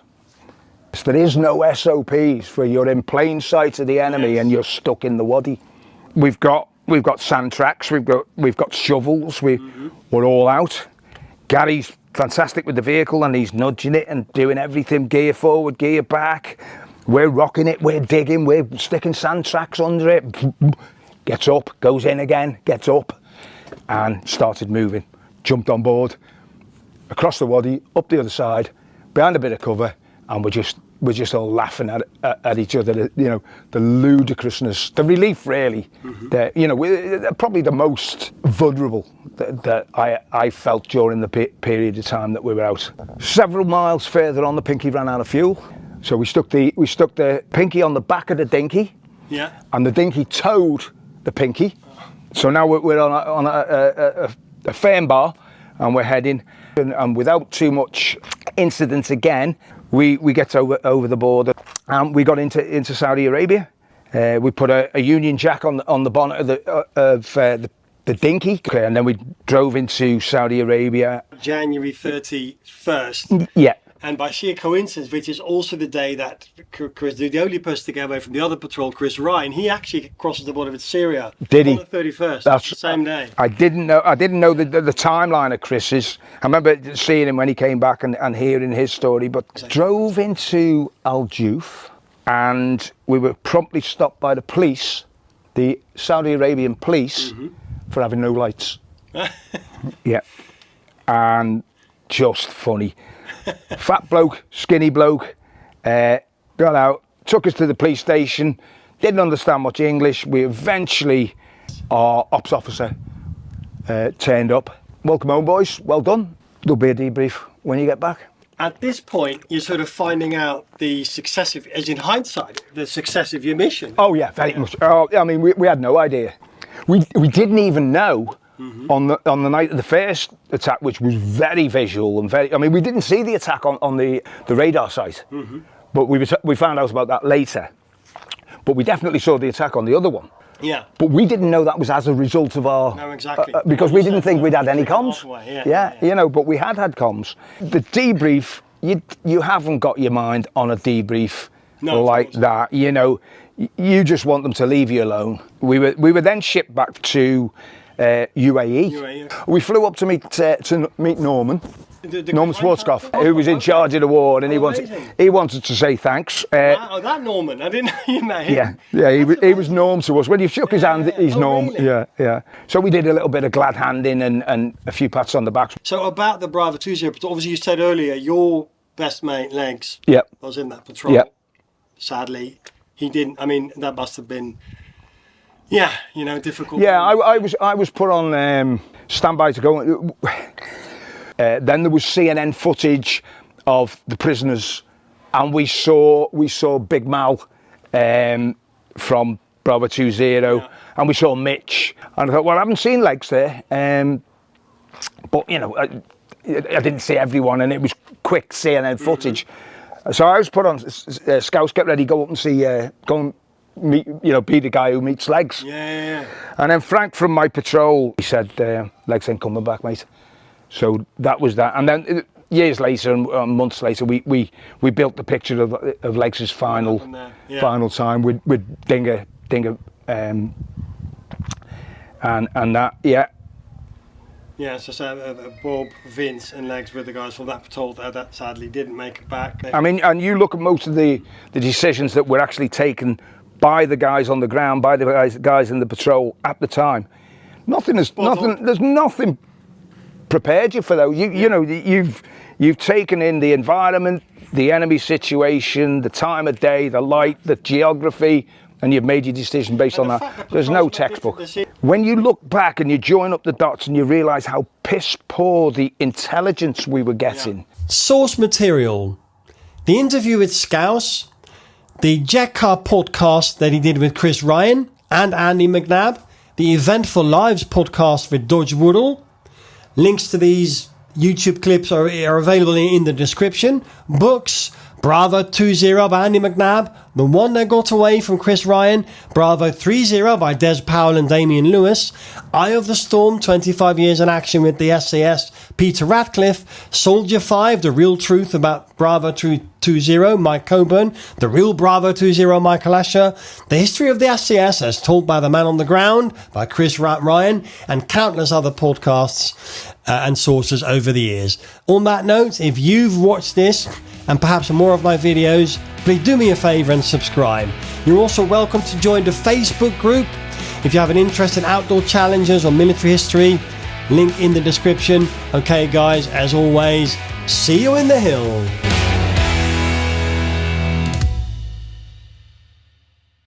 There is no SOPs for you're in plain sight of the enemy and you're stuck in the wadi. We've got sand tracks, we've got shovels, we're all out. Gary's fantastic with the vehicle and he's nudging it and doing everything, gear forward, gear back. We're rocking it, we're digging, we're sticking sand tracks under it. Gets up, goes in again, gets up, and started moving. Jumped on board, across the wadi, up the other side, behind a bit of cover, and we're just all laughing at each other. The ludicrousness, the relief, really. We're probably the most vulnerable that I felt during the period of time that we were out. Several miles further on, the Pinky ran out of fuel, so we stuck the Pinky on the back of the dinghy, and the dinghy towed the Pinky. So now we're on a firm bar and we're heading, and without too much incident again, we get over the border and we got into Saudi Arabia. We put a Union Jack on the bonnet of the dinghy, and then we drove into Saudi Arabia. January 31st. Yeah. And by sheer coincidence, which is also the day that Chris, the only person to get away from the other patrol, Chris Ryan, he actually crosses the border with Syria. Did he? On the 31st. That's the same day. I didn't know the timeline of Chris's. I remember seeing him when he came back and hearing his story. But drove into Al Juf, and we were promptly stopped by the police, the Saudi Arabian police, for having no lights. Yeah, and just funny. Fat bloke, skinny bloke, got out, took us to the police station, didn't understand much English. We eventually, our ops officer turned up. Welcome home, boys, well done. There'll be a debrief when you get back. At this point, you're sort of finding out the success of, as in hindsight, the success of your mission. Oh yeah, very much. Oh, I mean, we had no idea. We didn't even know. On the night of the first attack, which was very visual and very, I mean, we didn't see the attack on the radar site, but we found out about that later. But we definitely saw the attack on the other one. Yeah. But we didn't know that was as a result of our. No, exactly. Because we didn't think we'd had any comms. Yeah. But we had comms. The debrief, you haven't got your mind on a debrief like that. You just want them to leave you alone. We were then shipped back to UAE. We flew up to meet Norman. Norman Schwarzkopf, who was in charge of the war, and he wanted to say thanks. Wow, that Norman, I didn't know you met him. Yeah, he was Norm to us. When you shook his hand, he's Norm. Really? Yeah. So we did a little bit of glad handing and a few pats on the back. So about the Bravo 20 patrol, obviously you said earlier, your best mate, Legs, was in that patrol. Yep. Sadly, he didn't, I mean, that must have been, difficult. Yeah, I was put on standby to go. Then there was CNN footage of the prisoners, and we saw Big Mal from Bravo 20, and we saw Mitch, and I thought, well, I haven't seen Legs there, but I didn't see everyone, and it was quick CNN footage. So I was put on scouts, get ready, go up and see, go and meet, be the guy who meets Legs. Yeah. And then Frank from my patrol, he said, Legs ain't coming back, mate. So that was that. And then years later and months later, we built the picture of Legs' final time with Dinger, and that, Yeah, so Bob, Vince and Legs were the guys from that patrol that sadly didn't make it back. I mean, and you look at most of the decisions that were actually taken by the guys on the ground, by the guys in the patrol at the time. There's nothing prepared you for that. You know, you've taken in the environment, the enemy situation, the time of day, the light, the geography, and you've made your decision based on that. There's no textbook. When you look back and you join up the dots and you realise how piss poor the intelligence we were getting. Source material. The interview with Scouse, the Jack Carr podcast that he did with Chris Ryan and Andy McNab, the Eventful Lives podcast with Dodge Woodall. Links to these YouTube clips are available in the description. Books, Bravo 2-0 by Andy McNab, The One That Got Away from Chris Ryan, Bravo 3-0 by Des Powell and Damien Lewis, Eye of the Storm, 25 Years in Action with the SAS, Peter Ratcliffe, Soldier 5, The Real Truth about Bravo 2-0, Mike Coburn, The Real Bravo 2-0, Michael Asher, The History of the SAS as Told by the Man on the Ground by Chris Ryan, and countless other podcasts and sources over the years. On that note, if you've watched this and perhaps more of my videos, please do me a favour and subscribe. You're also welcome to join the Facebook group if you have an interest in outdoor challenges or military history. Link in the description. Okay guys, as always, see you in the hill.